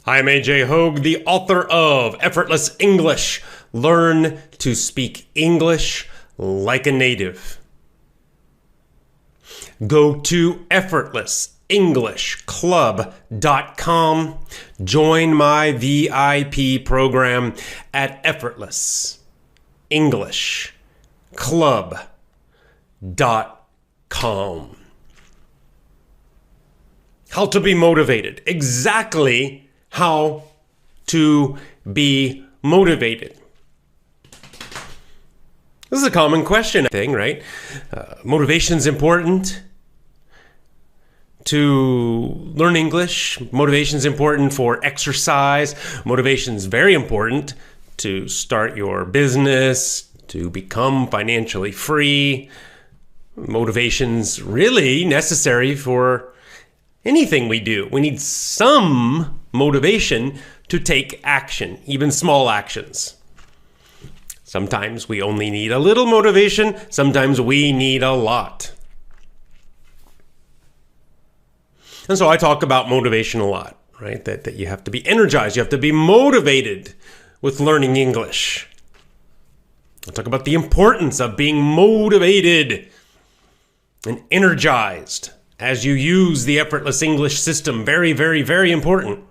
I'm AJ Hogue, the author of Effortless English. Learn to speak English like a native. Go to effortlessenglishclub.com. Join my VIP program at effortlessenglishclub.com. How to be motivated. Exactly how to be motivated. This is a common question thing, right? Motivation's important to learn English. Motivation's important for exercise. Motivation's very important to start your business, to become financially free. Motivation's really necessary for anything we do. We need some motivation to take action, even small actions. Sometimes we only need a little motivation. Sometimes we need a lot. And so I talk about motivation a lot, right? That you have to be energized. You have to be motivated with learning English. I talk about the importance of being motivated and energized as you use the effortless English system. Very, very, very important.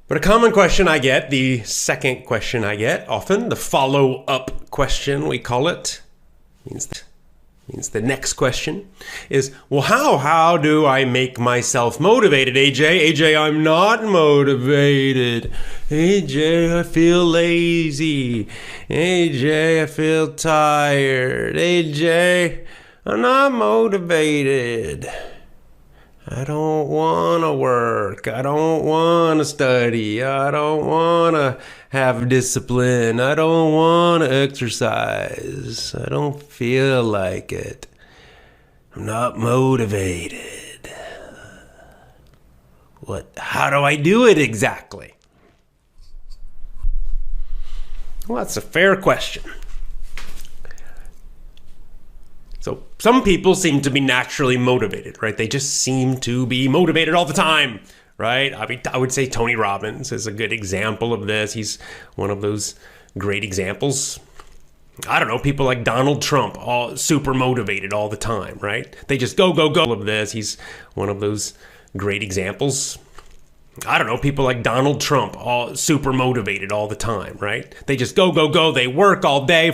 But a common question I get, the second question I get often, the follow-up question we call it, means the next question is, well, how do I make myself motivated, AJ? AJ, I'm not motivated. AJ, I feel lazy. AJ, I feel tired. AJ, I'm not motivated. I don't want to work. I don't want to study. I don't want to have discipline. I don't want to exercise. I don't feel like it. I'm not motivated. How do I do it exactly? Well, that's a fair question. So some people seem to be naturally motivated, right? They just seem to be motivated all the time, right? I mean, I would say Tony Robbins is a good example of this. He's one of those great examples. I don't know, people like Donald Trump, all super motivated all the time, right? They just go of this. He's one of those great examples. I don't know, people like Donald Trump, all super motivated all the time, right? They just go. They work all day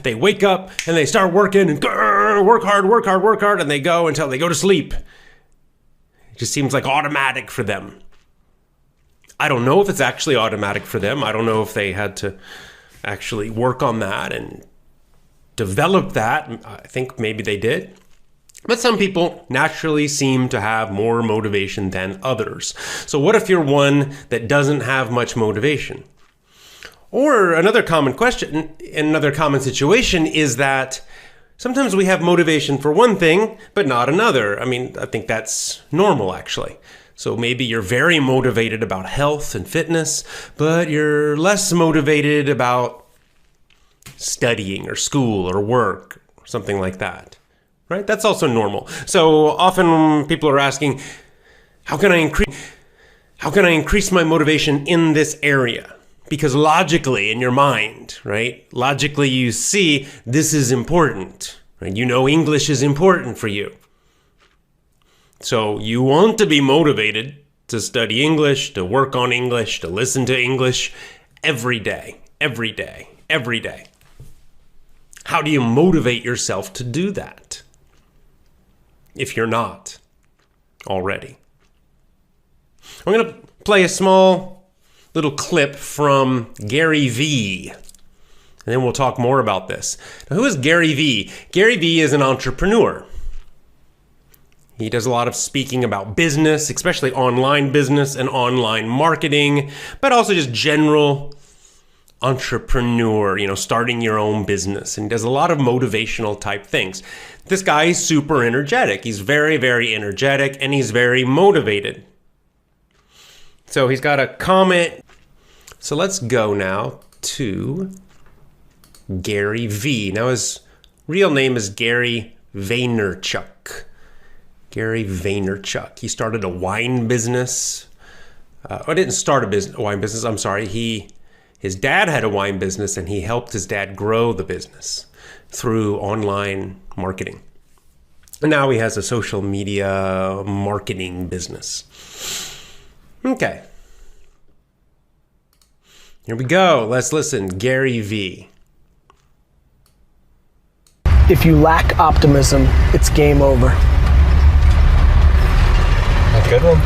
they wake up and they start working and work hard, and they go until they go to sleep. It just seems like automatic for them. I don't know if it's actually automatic for them. I don't know if they had to actually work on that and develop that. I think maybe they did. But some people naturally seem to have more motivation than others. So what if you're one that doesn't have much motivation? Or another common question, another common situation is that sometimes we have motivation for one thing, but not another. I mean, I think that's normal, actually. So maybe you're very motivated about health and fitness, but you're less motivated about studying or school or work or something like that. Right? That's also normal. So often people are asking, how can I increase my motivation in this area? Because logically in your mind, right? Logically you see this is important, right? You know English is important for you. So you want to be motivated to study English, to work on English, to listen to English every day. How do you motivate yourself to do that? If you're not already. I'm going to play a small little clip from Gary Vee, and then we'll talk more about this. Now, who is Gary Vee? Gary Vee is an entrepreneur. He does a lot of speaking about business, especially online business and online marketing, but also just general entrepreneur, starting your own business, and does a lot of motivational type things. This guy is super energetic. He's very, very energetic, and he's very motivated. So he's got a comment. So let's go now to Gary Vee. Now his real name is Gary Vaynerchuk. Gary Vaynerchuk. He started a wine business. I didn't start a wine business. I'm sorry. His dad had a wine business, and he helped his dad grow the business through online marketing. And now he has a social media marketing business. Okay. Here we go. Let's listen. Gary V. If you lack optimism, it's game over. A good one?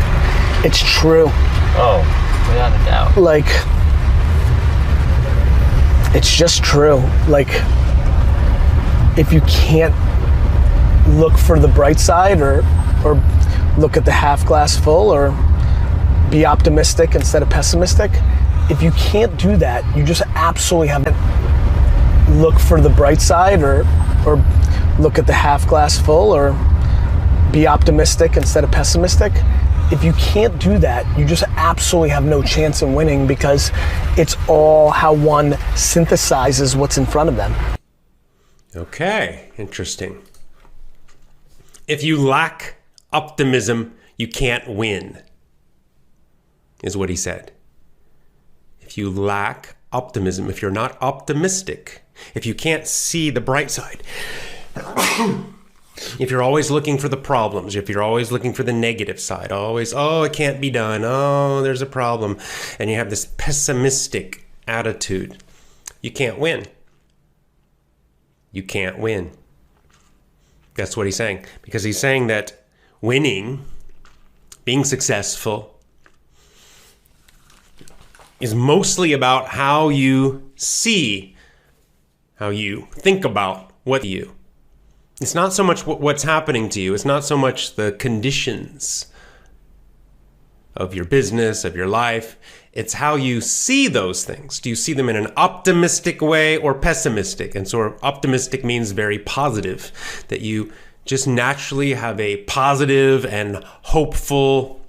It's true. Oh, without a doubt. Like, it's just true. Like, if you can't look for the bright side or look at the half glass full or be optimistic instead of pessimistic, if you can't do that, you just absolutely have to look for the bright side or look at the half glass full or be optimistic instead of pessimistic. If you can't do that, you just absolutely have no chance in winning, because it's all how one synthesizes what's in front of them. Okay, interesting. If you lack optimism, you can't win, is what he said. If you lack optimism, if you're not optimistic, if you can't see the bright side, if you're always looking for the problems, if you're always looking for the negative side, always, oh, it can't be done, oh, there's a problem, and you have this pessimistic attitude, you can't win. You can't win. That's what he's saying. Because he's saying that winning, being successful, is mostly about how you see, how you think about what you. It's not so much what's happening to you. It's not so much the conditions of your business, of your life. It's how you see those things. Do you see them in an optimistic way or pessimistic? And so optimistic means very positive, that you just naturally have a positive and hopeful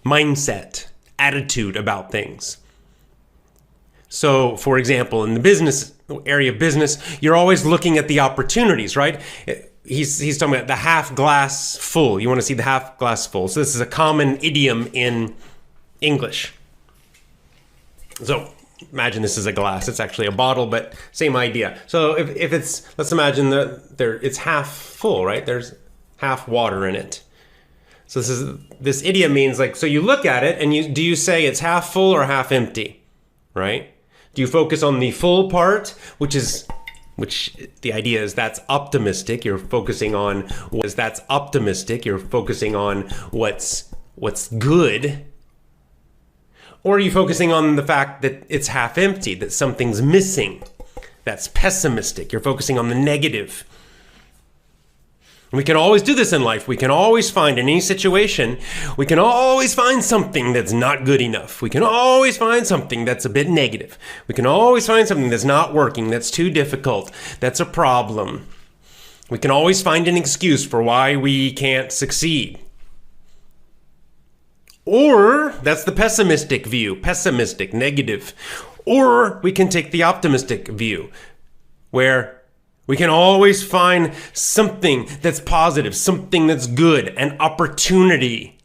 mindset, attitude about things. So, for example, in the business area of business, you're always looking at the opportunities, right? He's talking about the half glass full. You want to see the half glass full. So this is a common idiom in English. So imagine this is a glass. It's actually a bottle, but same idea. So if it's, let's imagine it's half full, right? There's half water in it. So this idiom means, like, so you look at it and do you say it's half full or half empty, right? Do you focus on the full part, which the idea is that's optimistic. You're focusing on what's good. Or are you focusing on the fact that it's half empty, that something's missing? That's pessimistic. You're focusing on the negative. We can always do this in life. We can always find, in any situation, we can always find something that's not good enough. We can always find something that's a bit negative. We can always find something that's not working, that's too difficult, that's a problem. We can always find an excuse for why we can't succeed. Or that's the pessimistic view, pessimistic, negative. Or we can take the optimistic view, where we can always find something that's positive, something that's good, an opportunity.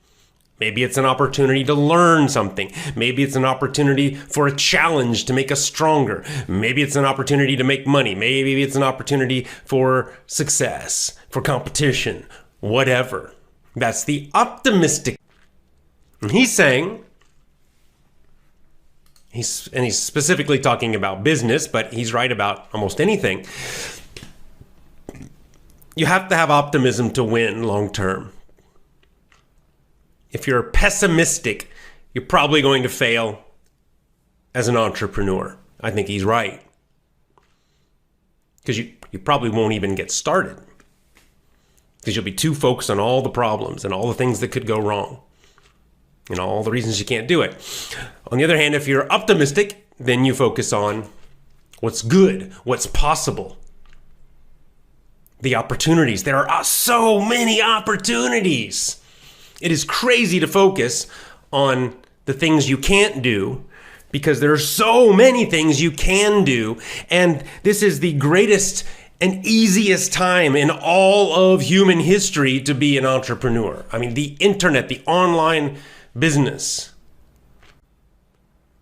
Maybe it's an opportunity to learn something. Maybe it's an opportunity for a challenge to make us stronger. Maybe it's an opportunity to make money. Maybe it's an opportunity for success, for competition, whatever. That's the optimistic. And he's saying, he's specifically talking about business, but he's right about almost anything. You have to have optimism to win long term. If you're pessimistic, you're probably going to fail as an entrepreneur. I think he's right. Because you probably won't even get started. Because you'll be too focused on all the problems and all the things that could go wrong. And all the reasons you can't do it. On the other hand, if you're optimistic, then you focus on what's good, what's possible. The opportunities. There are so many opportunities. It is crazy to focus on the things you can't do, because there are so many things you can do. And this is the greatest and easiest time in all of human history to be an entrepreneur. I mean, the internet, the online business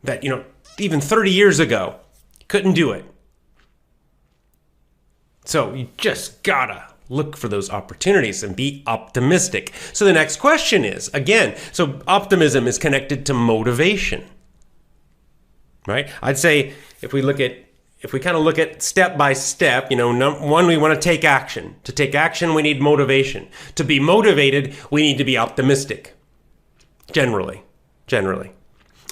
that, even 30 years ago, couldn't do it. So you just gotta look for those opportunities and be optimistic. So the next question is, again, so optimism is connected to motivation, right? I'd say if we kind of look at step by step, one, we want to take action. To take action, we need motivation. To be motivated, we need to be optimistic. Generally.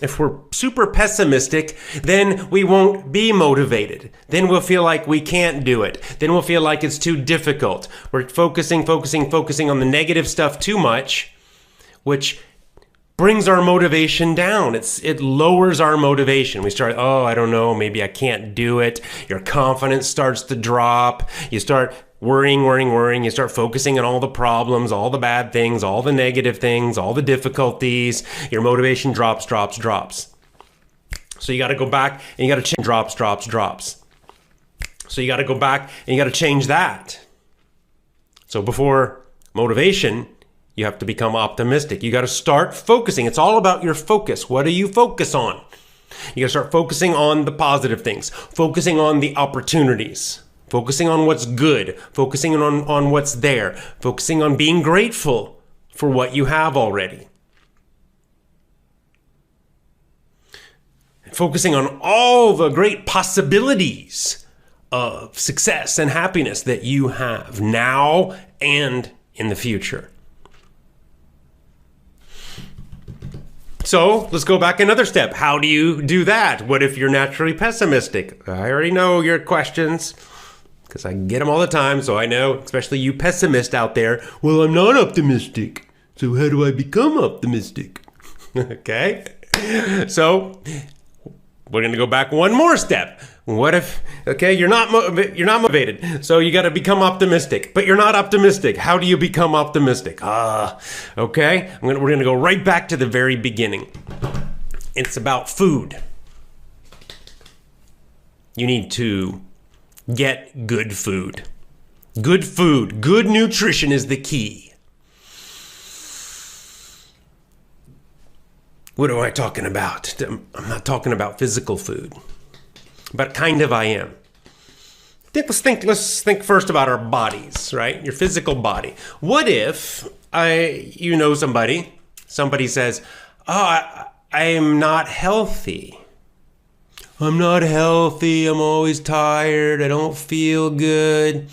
If we're super pessimistic, then we won't be motivated. Then we'll feel like we can't do it. Then we'll feel like it's too difficult. We're focusing on the negative stuff too much, which brings our motivation down. It lowers our motivation. We start, I don't know, maybe I can't do it. Your confidence starts to drop. You start worrying. You start focusing on all the problems, all the bad things, all the negative things, all the difficulties. Your motivation drops. So you got to go back and you got to change drops. So you got to go back and you got to change that. So before motivation, you have to become optimistic. You got to start focusing. It's all about your focus. What do you focus on? You got to start focusing on the positive things, focusing on the opportunities, focusing on what's good, focusing on what's there, focusing on being grateful for what you have already. Focusing on all the great possibilities of success and happiness that you have now and in the future. So let's go back another step. How do you do that? What if you're naturally pessimistic? I already know your questions because I get them all the time. So I know, especially you pessimists out there, well, I'm not optimistic. So how do I become optimistic? Okay. So we're going to go back one more step. What if, you're not motivated, so you got to become optimistic, but you're not optimistic. How do you become optimistic? Okay, we're going to go right back to the very beginning. It's about food. You need to get good food. Good food, good nutrition is the key. What am I talking about? I'm not talking about physical food, but kind of I am. Let's think first about our bodies, right? Your physical body. What if somebody says, I'm not healthy. I'm not healthy. I'm always tired. I don't feel good.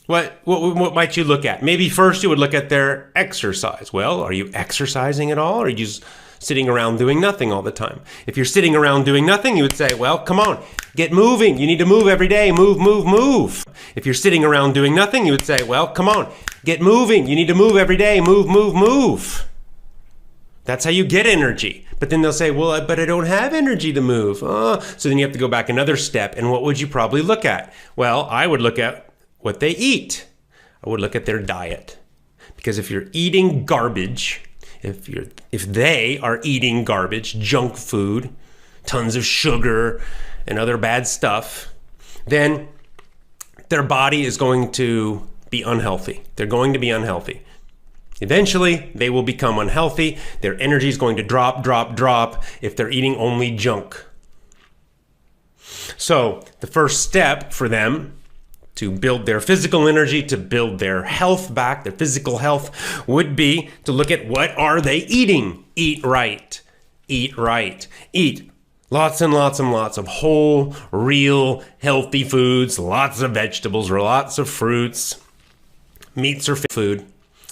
What might you look at? Maybe first you would look at their exercise. Well, are you exercising at all? Or are you just sitting around doing nothing all the time? If you're sitting around doing nothing, you would say, well, come on, get moving. You need to move every day. Move. If you're sitting around doing nothing, you would say, well, come on, get moving. You need to move every day. Move. That's how you get energy. But then they'll say, well, but I don't have energy to move. So then you have to go back another step. And what would you probably look at? Well, I would look at what they eat. I would look at their diet. Because if you're eating garbage, if they are eating garbage, junk food, tons of sugar and other bad stuff, then their body is going to be unhealthy. They're going to be unhealthy. Eventually, they will become unhealthy. Their energy is going to drop if they're eating only junk. So the first step for them to build their physical energy, to build their health back, their physical health, would be to look at what are they eating. Eat right. Eat lots and lots of whole, real, healthy foods, lots of vegetables, or lots of fruits, meats or food.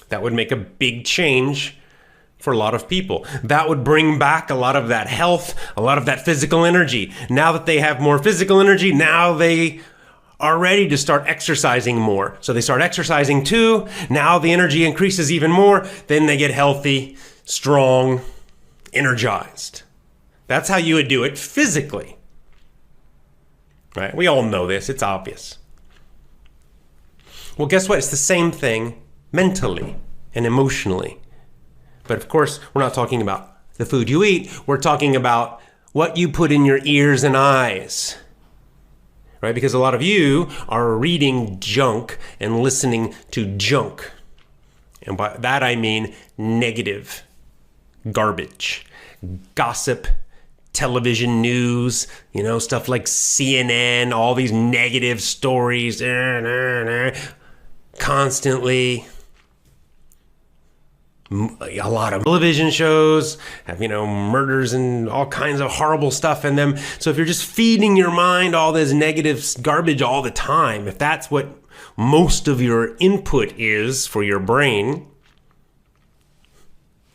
That would make a big change for a lot of people. That would bring back a lot of that health, a lot of that physical energy. Now that they have more physical energy, now they are ready to start exercising more. So they start exercising too. Now the energy increases even more. Then they get healthy, strong, energized. That's how you would do it physically. Right? We all know this. It's obvious. Well, guess what? It's the same thing mentally and emotionally. But of course, we're not talking about the food you eat. We're talking about what you put in your ears and eyes. right? Because a lot of you are reading junk and listening to junk. And by that I mean negative, garbage, gossip, television news, stuff like CNN, all these negative stories, constantly. A lot of television shows have, murders and all kinds of horrible stuff in them. So if you're just feeding your mind all this negative garbage all the time, if that's what most of your input is for your brain,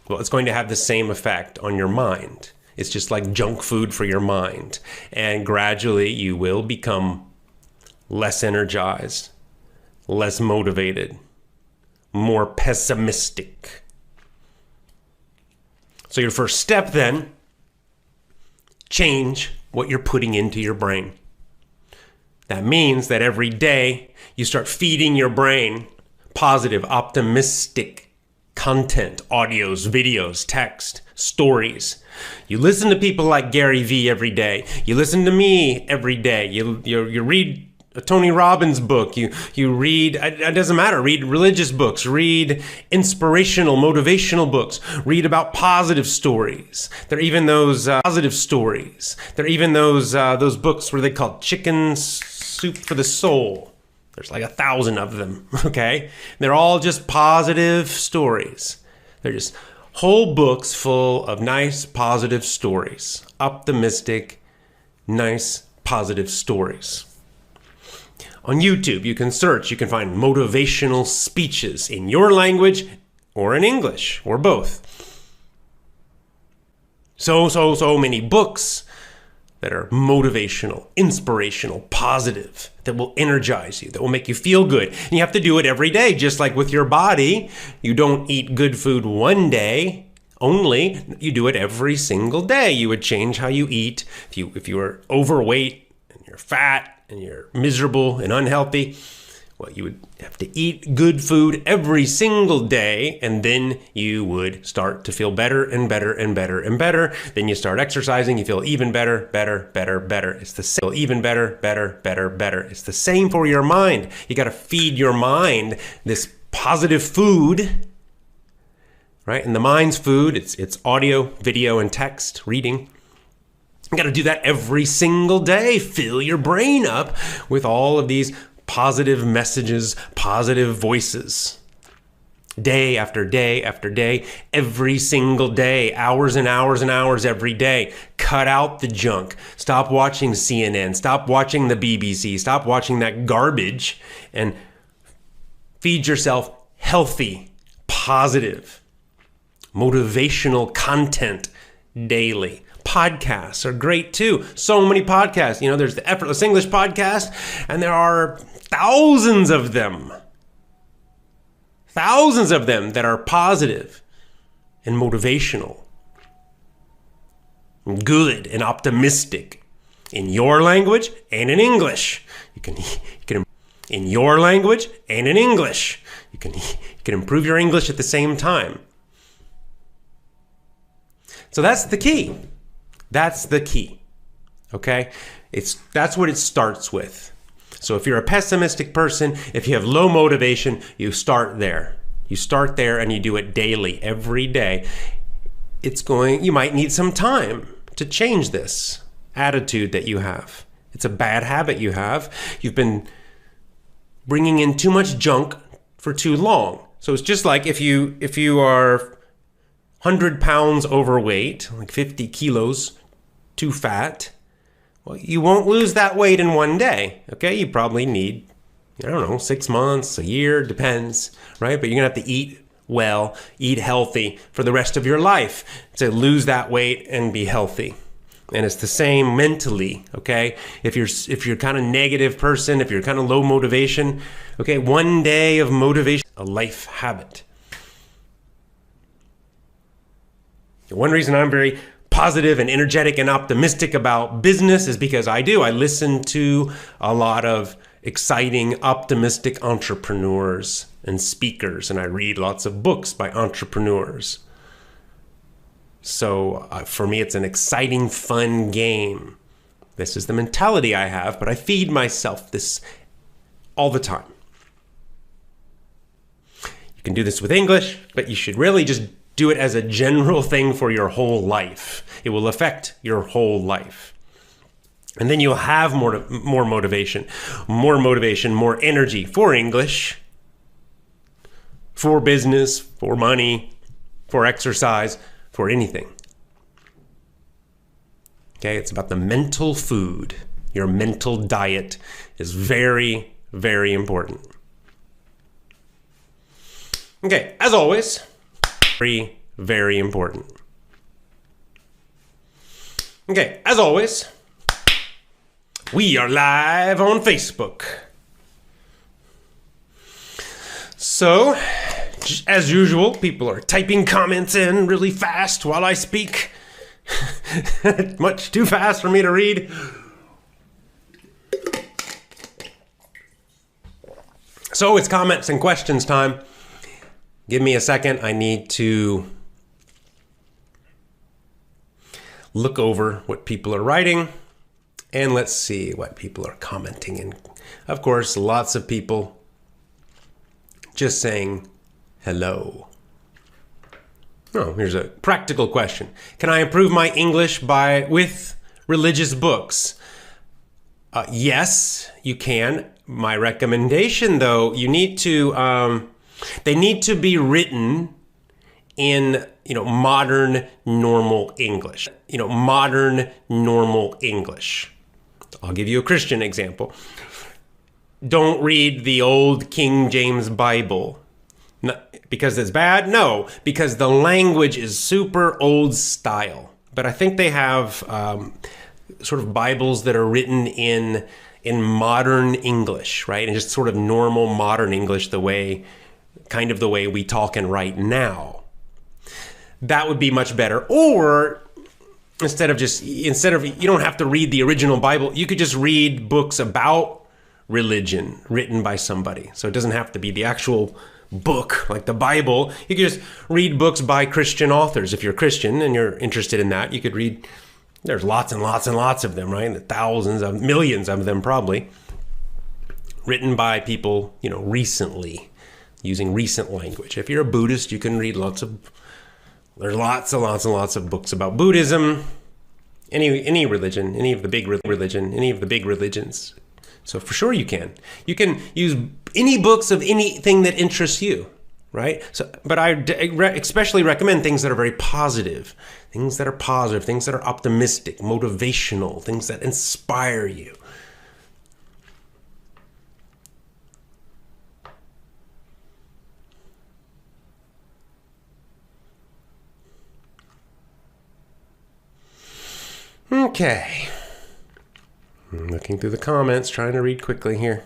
well, it's going to have the same effect on your mind. It's just like junk food for your mind. And gradually you will become less energized, less motivated, more pessimistic. So your first step then, change what you're putting into your brain. That means that every day you start feeding your brain positive, optimistic content, audios, videos, text, stories. You listen to people like Gary Vee every day. You listen to me every day. You read a Tony Robbins book. You read, it doesn't matter, read religious books, read inspirational, motivational books, read about positive stories. There are even those positive stories. There are even those books where they call Chicken Soup for the Soul. There's like 1,000 of them, okay? They're all just positive stories. They're just whole books full of nice, positive stories. Optimistic, nice, positive stories. On YouTube, you can search, you can find motivational speeches in your language or in English, or both. So many books that are motivational, inspirational, positive, that will energize you, that will make you feel good. And you have to do it every day, just like with your body. You don't eat good food one day only, you do it every single day. You would change how you eat. If you are overweight and you're fat, and you're miserable and unhealthy, well, you would have to eat good food every single day, and then you would start to feel better and better and better and better. Then you start exercising, you feel even better, better, better, better. It's the same. Even better, better, better, better. It's the same for your mind. You got to feed your mind this positive food, right? And the mind's food, it's audio, video, and text, reading. You got to do that every single day. Fill your brain up with all of these positive messages, positive voices. Day after day after day, every single day, hours and hours and hours every day. Cut out the junk. Stop watching CNN. Stop watching the BBC. Stop watching that garbage and feed yourself healthy, positive, motivational content daily. Podcasts are great too. So many podcasts. There's the Effortless English podcast, and there are thousands of them. Thousands of them that are positive and motivational, and good and optimistic in your language and in English. You can in your language and in English. You can improve your English at the same time. So that's the key. That's the key, okay? That's what it starts with. So if you're a pessimistic person, if you have low motivation, you start there. You start there and you do it daily, every day. You might need some time to change this attitude that you have. It's a bad habit you have. You've been bringing in too much junk for too long. So it's just like if you are 100 pounds overweight, like 50 kilos too fat, well, you won't lose that weight in one day, okay? You probably need, 6 months, a year, depends, right? But you're gonna have to eat well, eat healthy for the rest of your life to lose that weight and be healthy. And it's the same mentally, okay? If you're kind of negative person, if you're kind of low motivation, okay, one day of motivation, a life habit. One reason I'm very positive and energetic and optimistic about business is because I listen to a lot of exciting, optimistic entrepreneurs and speakers, and I read lots of books by entrepreneurs. So for me, it's an exciting, fun game This is the mentality I have, but I feed myself this all the time. You can do this with English, but you should really just do it as a general thing for your whole life. It will affect your whole life. And then you'll have more motivation, more energy for English, for business, for money, for exercise, for anything. Okay, it's about the mental food. Your mental diet is very, very important. Okay, as always, very, very important. Okay, as always, we are live on Facebook. So, as usual, people are typing comments in really fast while I speak. Much too fast for me to read. So it's comments and questions time. Give me a second. I need to look over what people are writing. And let's see what people are commenting. And of course, lots of people just saying hello. Oh, here's a practical question. Can I improve my English with religious books? Yes, you can. My recommendation, though, you need to, they need to be written in, modern, normal English. Modern, normal English. I'll give you a Christian example. Don't read the old King James Bible. No, because it's bad? No, because the language is super old style. But I think they have sort of Bibles that are written in modern English, right? And just sort of normal modern English, the way we talk and write now. That would be much better. Or instead of you don't have to read the original Bible, you could just read books about religion written by somebody. So it doesn't have to be the actual book like the Bible. You could just read books by Christian authors. If you're Christian and you're interested in that, you could read. There's lots and lots and lots of them, right? Thousands of millions of them probably, written by people, recently, using recent language. If you're a Buddhist, you can read there's lots and lots and lots of books about Buddhism, any religion, any of the big religions. So for sure you can. You can use any books of anything that interests you, right? So, but I especially recommend things that are very positive, things that are optimistic, motivational, things that inspire you. Okay. I'm looking through the comments, trying to read quickly here.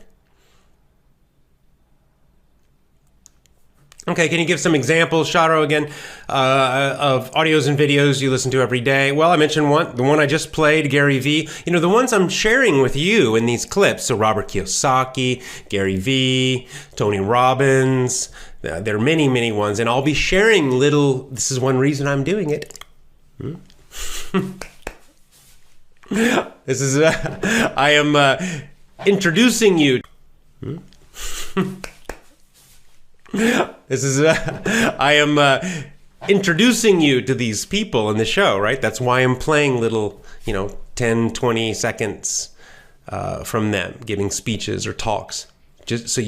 Okay, can you give some examples, Sharo, again, of audios and videos you listen to every day? Well, I mentioned the one I just played, Gary Vee. The ones I'm sharing with you in these clips, so Robert Kiyosaki, Gary Vee, Tony Robbins, there are many, many ones, and I'll be sharing this is one reason I'm doing it. This is, I am introducing you. I am introducing you to these people in the show, right? That's why I'm playing little, 10, 20 seconds from them, giving speeches or talks. Just so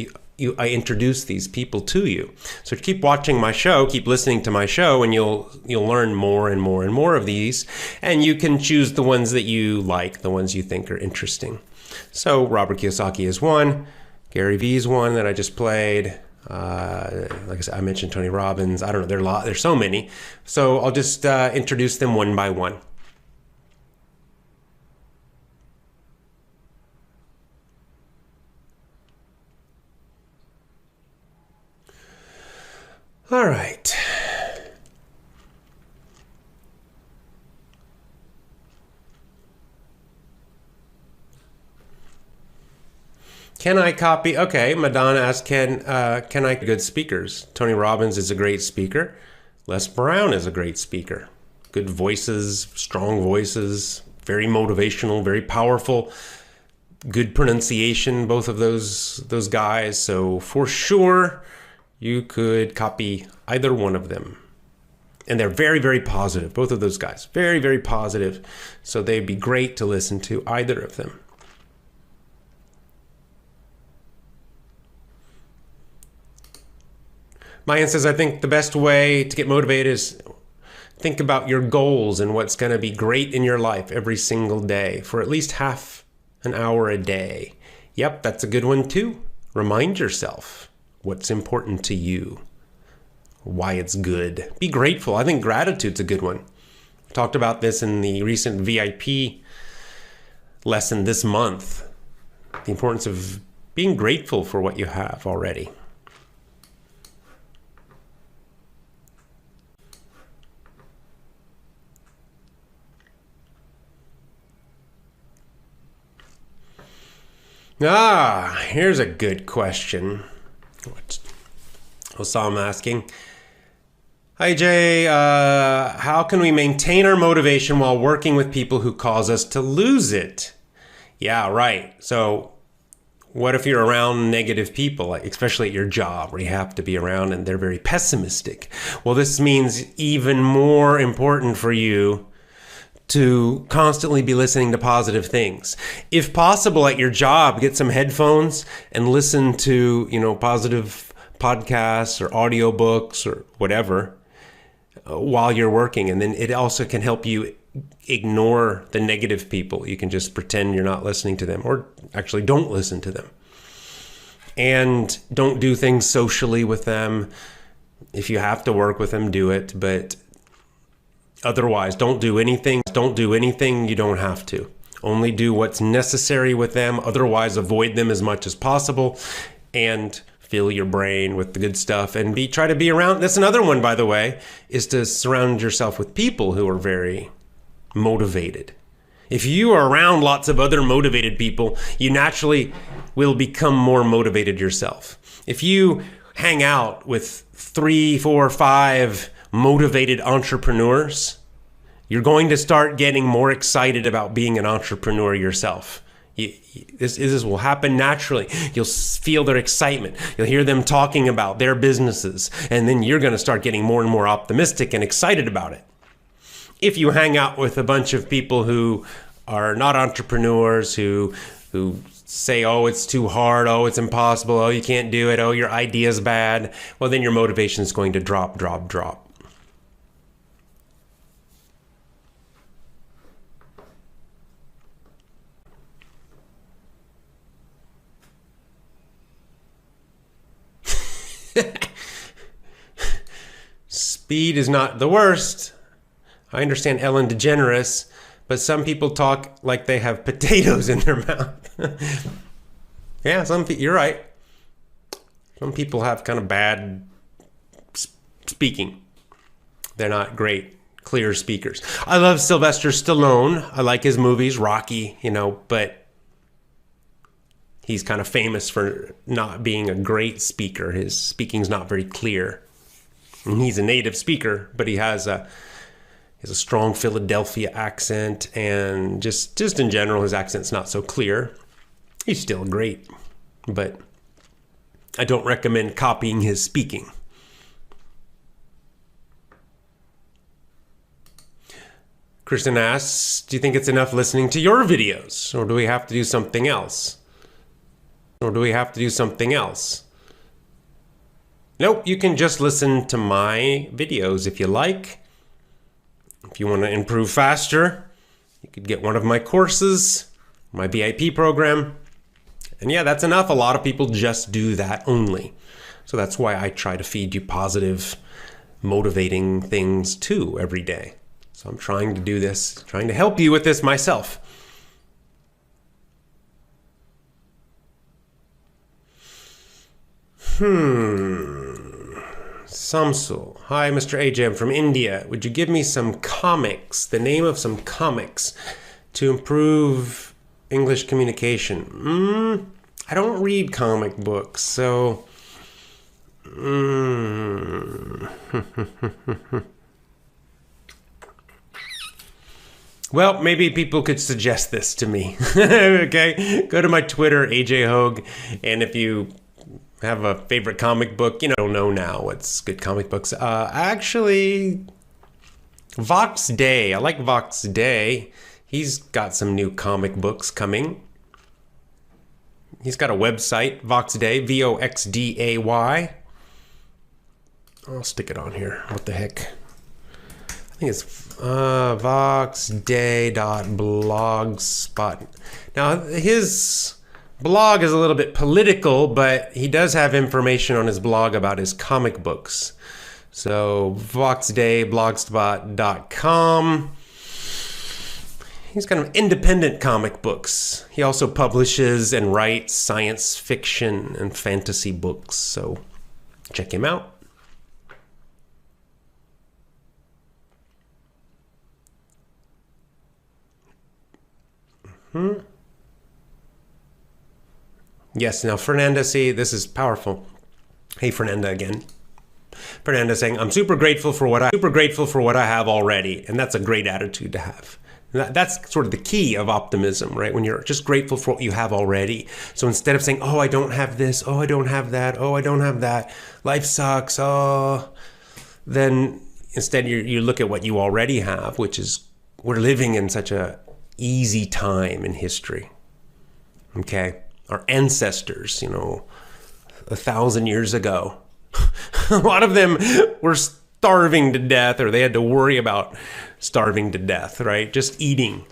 I introduce these people to you. So keep watching my show, keep listening to my show, and you'll learn more and more and more of these. And you can choose the ones that you like, the ones you think are interesting. So Robert Kiyosaki is one, Gary Vee is one that I just played. Like I said, I mentioned Tony Robbins. I don't know, there's so many. So I'll just introduce them one by one. All right. Can I copy? Okay, Madonna asked, can I good speakers? Tony Robbins is a great speaker. Les Brown is a great speaker. Good voices, strong voices, very motivational, very powerful, good pronunciation, both of those guys. So for sure, you could copy either one of them. And they're very, very positive, both of those guys. Very, very positive. So they'd be great to listen to, either of them. Mayan says, I think the best way to get motivated is think about your goals and what's going to be great in your life every single day for at least half an hour a day. Yep, that's a good one too. Remind yourself what's important to you, why it's good. Be grateful. I think gratitude's a good one. I talked about this in the recent VIP lesson this month. The importance of being grateful for what you have already. Here's a good question. What Osam asking. Hi Jay, how can we maintain our motivation while working with people who cause us to lose it? Yeah, right. So what if you're around negative people, especially at your job where you have to be around and they're very pessimistic? Well, this means even more important for you to constantly be listening to positive things. If possible, at your job, get some headphones and listen to, positive podcasts or audiobooks or whatever while you're working. And then it also can help you ignore the negative people. You can just pretend you're not listening to them, or actually don't listen to them. And don't do things socially with them. If you have to work with them, do it. But otherwise, don't do anything. Don't do anything you don't have to. Only do what's necessary with them. Otherwise, avoid them as much as possible and fill your brain with the good stuff and try to be around. That's another one, by the way, is to surround yourself with people who are very motivated. If you are around lots of other motivated people, you naturally will become more motivated yourself. If you hang out with 3, 4, 5 motivated entrepreneurs, you're going to start getting more excited about being an entrepreneur yourself. This will happen naturally. You'll feel their excitement. You'll hear them talking about their businesses, and then you're going to start getting more and more optimistic and excited about it. If you hang out with a bunch of people who are not entrepreneurs, who say, oh, it's too hard, oh, it's impossible, oh, you can't do it, oh, your idea's bad, well, then your motivation is going to drop. Speed is not the worst. I understand Ellen DeGeneres, but some people talk like they have potatoes in their mouth. Yeah, you're right. Some people have kind of bad speaking. They're not great, clear speakers. I love Sylvester Stallone. I like his movies, Rocky, but he's kind of famous for not being a great speaker. His speaking's not very clear. And he's a native speaker, but he has a strong Philadelphia accent, and just in general, his accent's not so clear. He's still great, but I don't recommend copying his speaking. Kristen asks, do you think it's enough listening to your videos, or do we have to do something else? Nope, you can just listen to my videos if you like. If you want to improve faster, you could get one of my courses, my VIP program. And yeah, that's enough. A lot of people just do that only. So that's why I try to feed you positive, motivating things too every day. So I'm trying to do this, trying to help you with this myself. Samsul. Hi, Mr. AJ. I'm from India. Would you give me some comics, the name of some comics to improve English communication? I don't read comic books, so... Well, maybe people could suggest this to me. Okay, go to my Twitter, AJ Hogue, and if you have a favorite comic book, you know, I don't know now what's good comic books. Actually, Vox Day. I like Vox Day. He's got some new comic books coming. He's got a website, Vox Day, VOXDAY. I'll stick it on here. What the heck? I think it's voxday.blogspot. Now, his blog is a little bit political, but he does have information on his blog about his comic books. So, voxdayblogspot.com. He's kind of independent comic books. He also publishes and writes science fiction and fantasy books. So, check him out. Yes, now Fernanda, see, this is powerful. Hey, Fernanda again. Fernanda saying, I'm super grateful for what I have already, and that's a great attitude to have. That's sort of the key of optimism, right? When you're just grateful for what you have already. So instead of saying, oh, I don't have this, oh, I don't have that, oh, I don't have that, life sucks, oh, then instead you look at what you already have, which is we're living in such a easy time in history. Okay? Our ancestors, 1,000 years ago, a lot of them were starving to death, or they had to worry about starving to death, right? Just eating,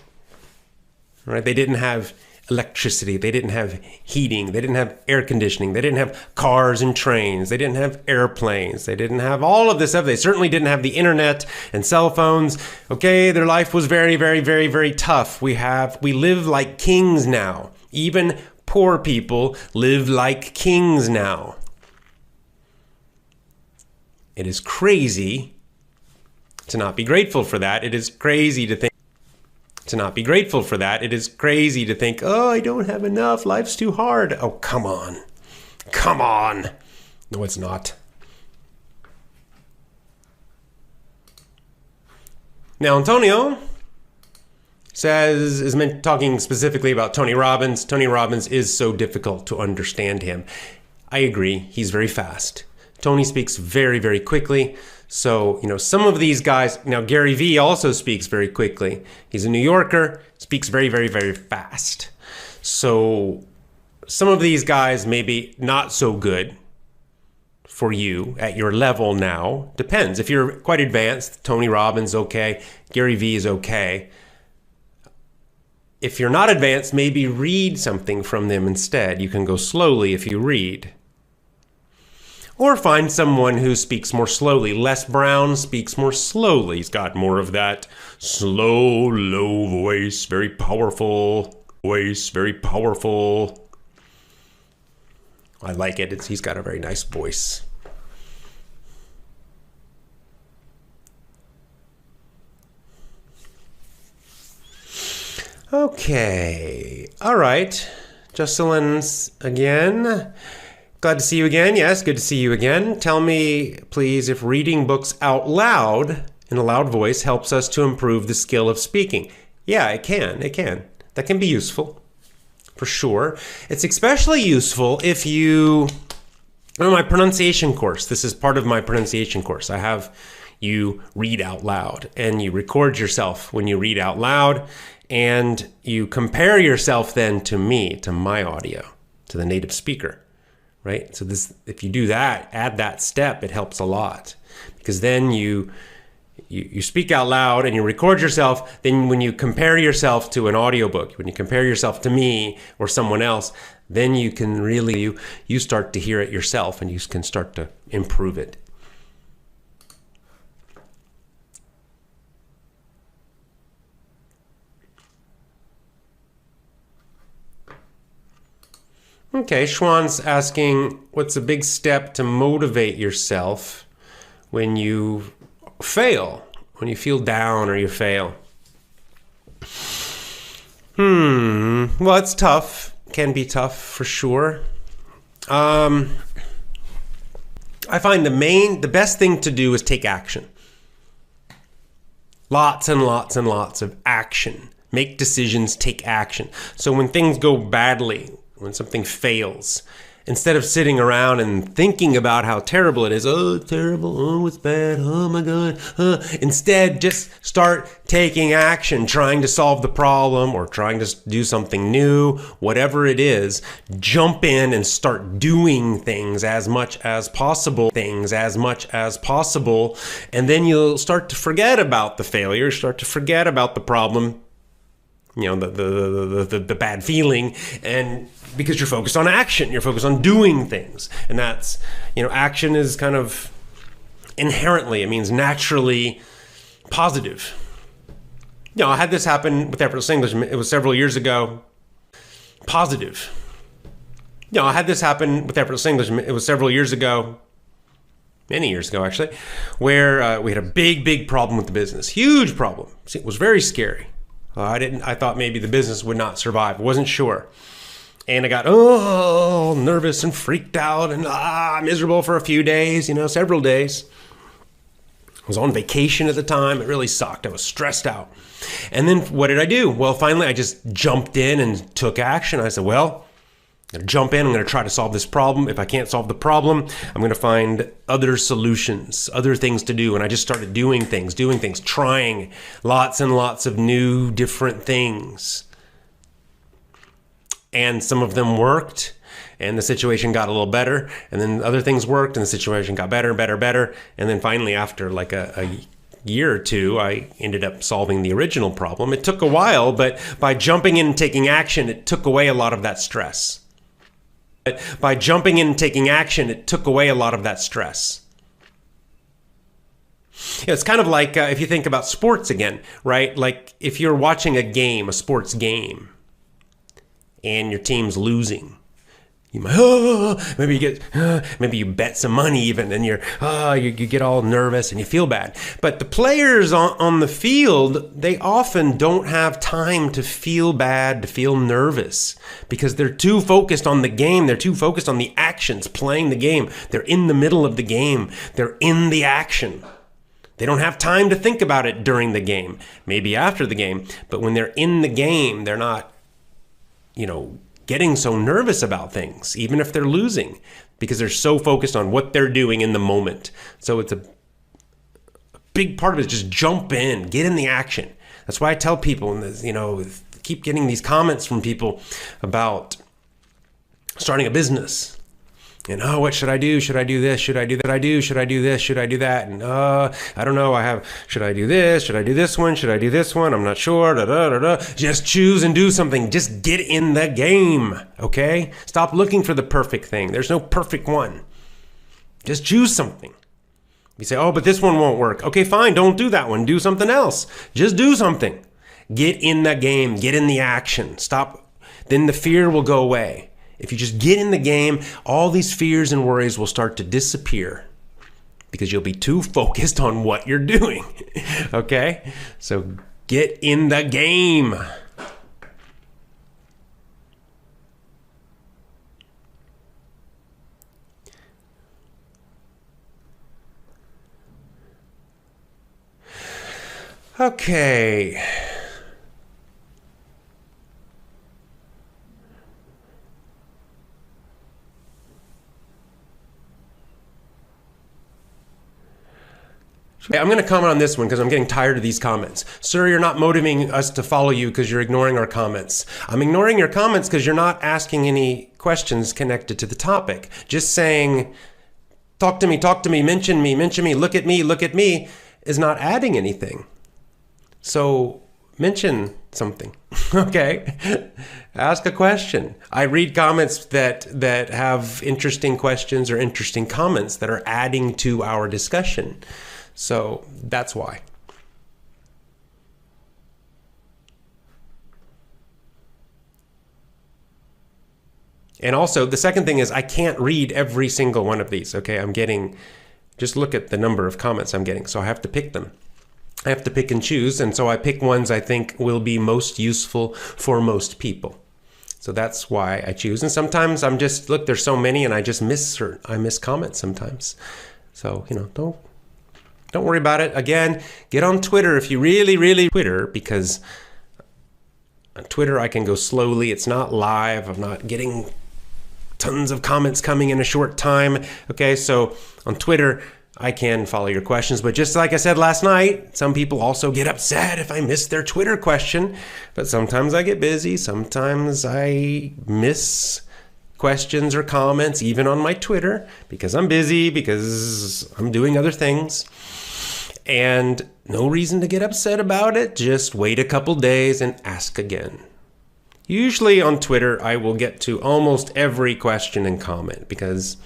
right? They didn't have electricity. They didn't have heating. They didn't have air conditioning. They didn't have cars and trains. They didn't have airplanes. They didn't have all of this stuff. They certainly didn't have the internet and cell phones. Okay, their life was very, very, very, very tough. We live like kings now. Even poor people live like kings now. It is crazy to not be grateful for that. It is crazy to think oh, I don't have enough. Life's too hard. Oh, come on. Come on. No, it's not. Now, Antonio is talking specifically about Tony Robbins. Tony Robbins is so difficult to understand him. I agree. He's very fast. Tony speaks very, very quickly. So, some of these guys, now Gary Vee also speaks very quickly. He's a New Yorker, speaks very, very, very fast. So some of these guys maybe not so good for you at your level now. Depends. If you're quite advanced, Tony Robbins, okay. Gary Vee is okay. If you're not advanced, maybe read something from them instead. You can go slowly if you read. Or find someone who speaks more slowly. Les Brown speaks more slowly. He's got more of that slow, low voice, very powerful voice, very powerful. I like it. He's got a very nice voice. Okay. All right. Jocelyn's again. Glad to see you again. Yes, good to see you again. Tell me, please, if reading books out loud in a loud voice helps us to improve the skill of speaking. Yeah, it can. It can. That can be useful, for sure. It's especially useful if you... my pronunciation course. This is part of my pronunciation course. I have you read out loud, and you record yourself when you read out loud, and you compare yourself then to me, to my audio, to the native speaker. Right? So this, if you do that, add that step, it helps a lot. Because then you speak out loud and you record yourself. Then when you compare yourself to an audiobook, when you compare yourself to me or someone else, then you can really, you start to hear it yourself and you can start to improve it. Okay, Schwann's asking, what's a big step to motivate yourself when you fail, when you feel down or you fail? Well, it's tough. Can be tough for sure. I find the best thing to do is take action. Lots and lots and lots of action. Make decisions, take action. So when things go badly, when something fails, instead of sitting around and thinking about how terrible it is, oh, it's terrible, oh, it's bad, oh my God, instead just start taking action, trying to solve the problem or trying to do something new, whatever it is. Jump in and start doing things as much as possible, and then you'll start to forget about the failure, start to forget about the problem, you know, the bad feeling, and because you're focused on action, you're focused on doing things. And that's, you know, action is kind of inherently, it means naturally positive. You know, I had this happen with effortless English. It was several years ago. Positive. You know, I had this happen with effortless English. It was several years ago. Many years ago, actually, where we had a big problem with the business. Huge problem. It was very scary. I thought maybe the business would not survive. Wasn't sure. And I got, nervous and freaked out and miserable for a few days, you know, several days. I was on vacation at the time. It really sucked. I was stressed out. And then what did I do? Well, finally, I just jumped in and took action. I said, well, I'm going to jump in. I'm going to try to solve this problem. If I can't solve the problem, I'm going to find other solutions, other things to do. And I just started doing things, trying lots and lots of new, different things. And some of them worked, and the situation got a little better. And then other things worked, and the situation got better. And then finally, after like a year or two, I ended up solving the original problem. It took a while, but by jumping in and taking action, it took away a lot of that stress. It's kind of like if you think about sports again, right? Like if you're watching a sports game, and your team's losing, you might, maybe you bet some money even, and you get all nervous and you feel bad. But the players on the field, they often don't have time to feel bad, to feel nervous, because they're too focused on the game. They're too focused on the actions, playing the game. They're in the middle of the game. They're in the action. They don't have time to think about it during the game, maybe after the game. But when they're in the game, they're not, you know, getting so nervous about things, even if they're losing, because they're so focused on what they're doing in the moment. So it's a big part of it is just jump in, get in the action. That's why I tell people, and you know, keep getting these comments from people about starting a business. And what should I do? Should I do this? Should I do that? Should I do this? Should I do that? And I don't know. Should I do this? Should I do this one? Should I do this one? I'm not sure. Just choose and do something. Just get in the game. Okay? Stop looking for the perfect thing. There's no perfect one. Just choose something. You say, oh, but this one won't work. Okay, fine. Don't do that one. Do something else. Just do something. Get in the game. Get in the action. Stop. Then the fear will go away. If you just get in the game, all these fears and worries will start to disappear because you'll be too focused on what you're doing. Okay? So get in the game. Okay. I'm going to comment on this one because I'm getting tired of these comments. Sir, you're not motivating us to follow you because you're ignoring our comments. I'm ignoring your comments because you're not asking any questions connected to the topic. Just saying, talk to me, mention me, look at me, is not adding anything. So mention something, okay? Ask a question. I read comments that have interesting questions or interesting comments that are adding to our discussion. So that's why. And also, the second thing is I can't read every single one of these, okay? Just look at the number of comments I'm getting, so I have to pick them. I have to pick and choose, and so I pick ones I think will be most useful for most people. So that's why I choose. And sometimes I'm just, look, there's so many and I just miss comments sometimes. So, you know, don't Don't worry about it. Again, get on Twitter if you really Twitter, because on Twitter I can go slowly. It's not live. I'm not getting tons of comments coming in a short time. Okay, so on Twitter I can follow your questions, but just like I said last night, some people also get upset if I miss their Twitter question. But sometimes I get busy. Sometimes I miss questions or comments even on my Twitter because I'm busy, because I'm doing other things. And no reason to get upset about it. Just wait a couple days and ask again. Usually on Twitter, I will get to almost every question and comment because,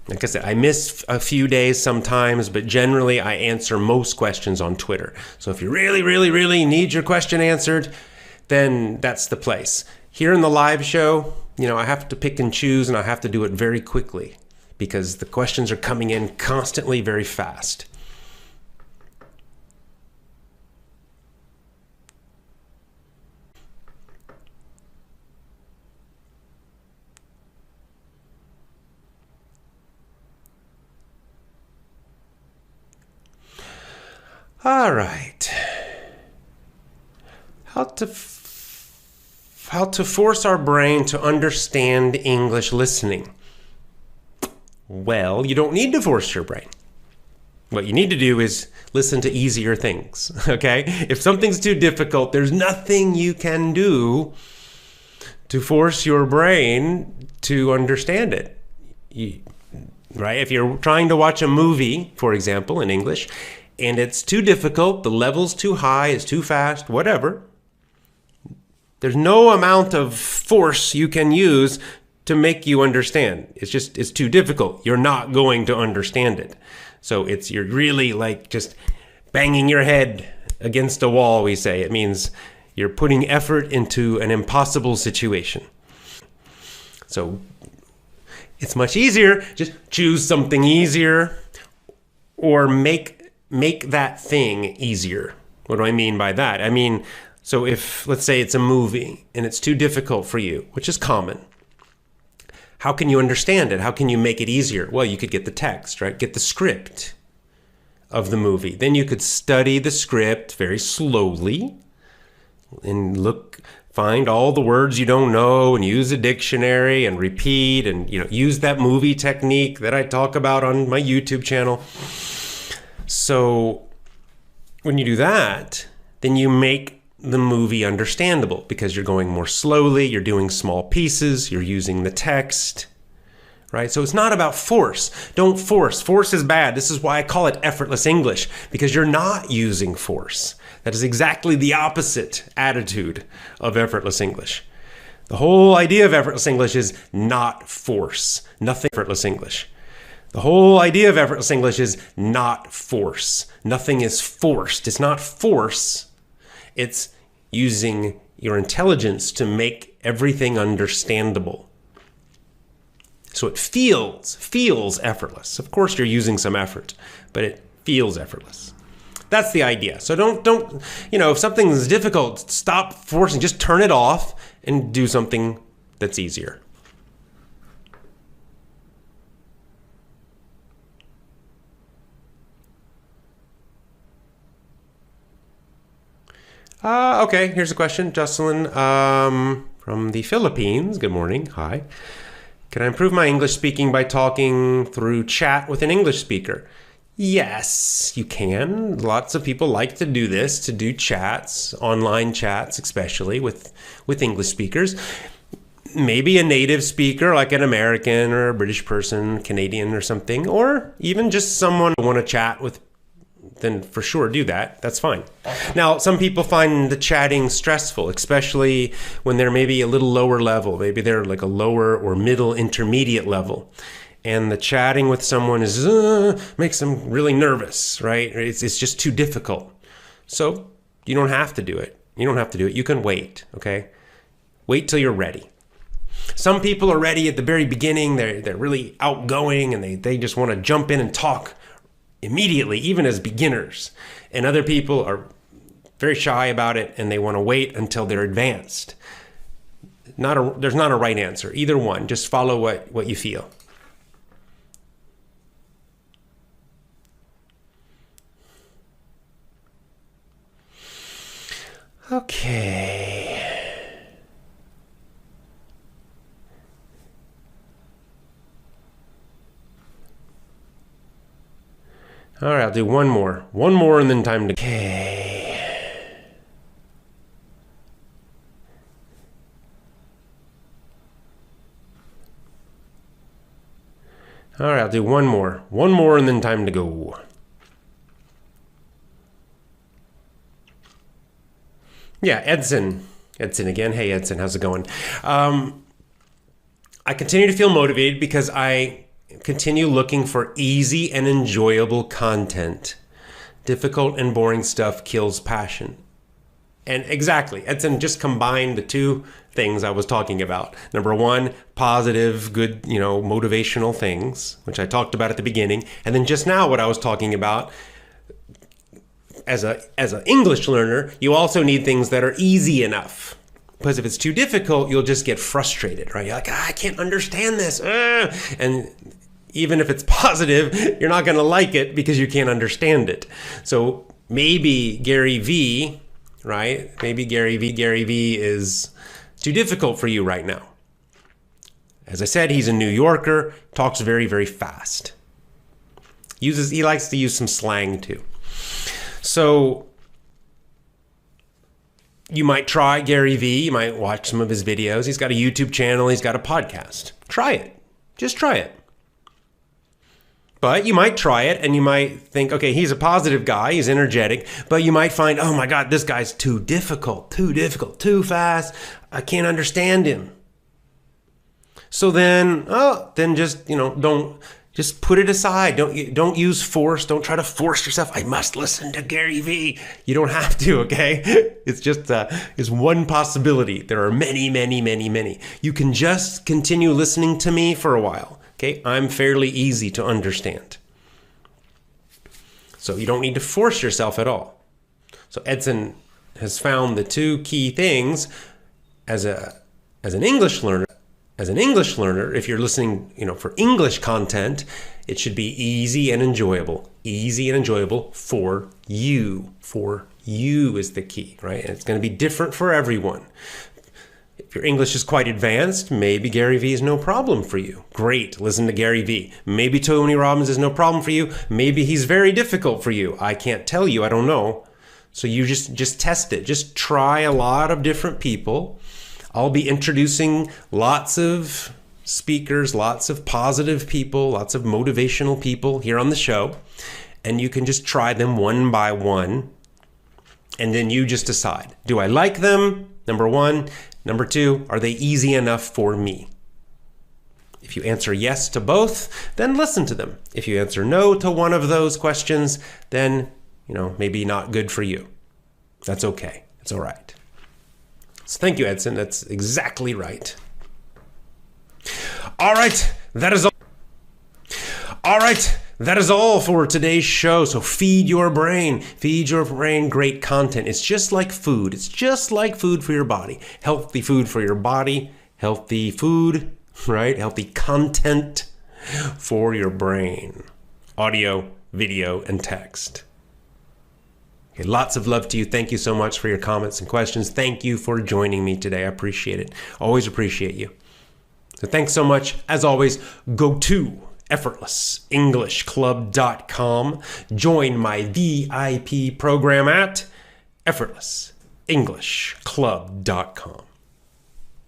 like I said, I miss a few days sometimes, but generally I answer most questions on Twitter. So if you really need your question answered, then that's the place. Here in the live show, I have to pick and choose, and I have to do it very quickly because the questions are coming in constantly very fast. All right. How to force our brain to understand English listening. Well, you don't need to force your brain. What you need to do is listen to easier things, okay? If something's too difficult, there's nothing you can do to force your brain to understand it. Right? If you're trying to watch a movie, for example, in English, and it's too difficult, the level's too high, it's too fast, whatever, there's no amount of force you can use to make you understand. It's too difficult. You're not going to understand it. So you're really like just banging your head against a wall, we say. It means you're putting effort into an impossible situation. So it's much easier. Just choose something easier or make that thing easier. What do I mean by that? I mean, so if, let's say it's a movie and it's too difficult for you, which is common, how can you understand it? How can you make it easier? Well, you could get the text, right? Get the script of the movie. Then you could study the script very slowly and find all the words you don't know and use a dictionary and repeat and, use that movie technique that I talk about on my YouTube channel. So when you do that, then you make the movie understandable because you're going more slowly, you're doing small pieces, you're using the text, right? So it's not about force. Don't force. Force is bad. This is why I call it effortless English, because you're not using force. That is exactly the opposite attitude of effortless English. The whole idea of effortless English is not force. Nothing effortless English. The whole idea of effortless English is not force. Nothing is forced. It's not force. It's using your intelligence to make everything understandable. So it feels effortless. Of course, you're using some effort, but it feels effortless. That's the idea. So don't, if something's difficult, stop forcing. Just turn it off and do something that's easier. Okay, here's a question. Jocelyn from the Philippines. Good morning. Hi. Can I improve my English speaking by talking through chat with an English speaker? Yes, you can. Lots of people like to do this, to do chats, online chats, especially with English speakers. Maybe a native speaker like an American or a British person, Canadian or something, or even just someone you want to chat with, then for sure do that. That's fine. Now, some people find the chatting stressful, especially when they're maybe a little lower level. Maybe they're like a lower or middle intermediate level. And the chatting with someone makes them really nervous, right? It's just too difficult. So you don't have to do it. You can wait, okay? Wait till you're ready. Some people are ready at the very beginning. They're really outgoing and they just want to jump in and talk immediately, even as beginners. And other people are very shy about it and they want to wait until they're advanced. There's not a right answer. Either one. Just follow what you feel. Okay. All right, I'll do one more. One more and then time to... Okay. All right, I'll do one more. One more and then time to go. Yeah, Edson. Edson again. Hey, Edson, how's it going? I continue to feel motivated because I continue looking for easy and enjoyable content. Difficult and boring stuff kills passion. And exactly, Edson just combined the two things I was talking about. Number one, positive, good, motivational things, which I talked about at the beginning. And then just now what I was talking about, as an English learner, you also need things that are easy enough. Because if it's too difficult, you'll just get frustrated, right? You're like, I can't understand this. And even if it's positive, you're not going to like it because you can't understand it. So maybe Gary V, right? Maybe Gary V is too difficult for you right now. As I said, he's a New Yorker, talks very, very fast. He likes to use some slang too. So you might try Gary V. You might watch some of his videos. He's got a YouTube channel. He's got a podcast. Try it. Just try it. But you might try it and you might think, okay, he's a positive guy. He's energetic. But you might find, oh my God, this guy's too difficult, too fast. I can't understand him. So then just, just put it aside. Don't use force. Don't try to force yourself. I must listen to Gary V. You don't have to, okay? It's just it's one possibility. There are many, many, many, many. You can just continue listening to me for a while, okay? I'm fairly easy to understand. So you don't need to force yourself at all. So Edson has found the two key things as an English learner. As an English learner, if you're listening, for English content, it should be easy and enjoyable. Easy and enjoyable for you. For you is the key, right? And it's going to be different for everyone. If your English is quite advanced, maybe Gary V is no problem for you. Great, listen to Gary V. Maybe Tony Robbins is no problem for you. Maybe he's very difficult for you. I can't tell you, I don't know. So you just test it. Just try a lot of different people. I'll be introducing lots of speakers, lots of positive people, lots of motivational people here on the show. And you can just try them one by one. And then you just decide, do I like them? Number one. Number two, are they easy enough for me? If you answer yes to both, then listen to them. If you answer no to one of those questions, then, maybe not good for you. That's okay. It's all right. So thank you, Edson. That's exactly right. All right, that is all. All right, that is all for today's show. So feed your brain great content. It's just like food. It's just like food for your body. Healthy food for your body. Healthy food, right? Healthy content for your brain. Audio, video, and text. Okay, lots of love to you. Thank you so much for your comments and questions. Thank you for joining me today. I appreciate it. Always appreciate you. So thanks so much. As always, go to effortlessenglishclub.com. Join my VIP program at effortlessenglishclub.com.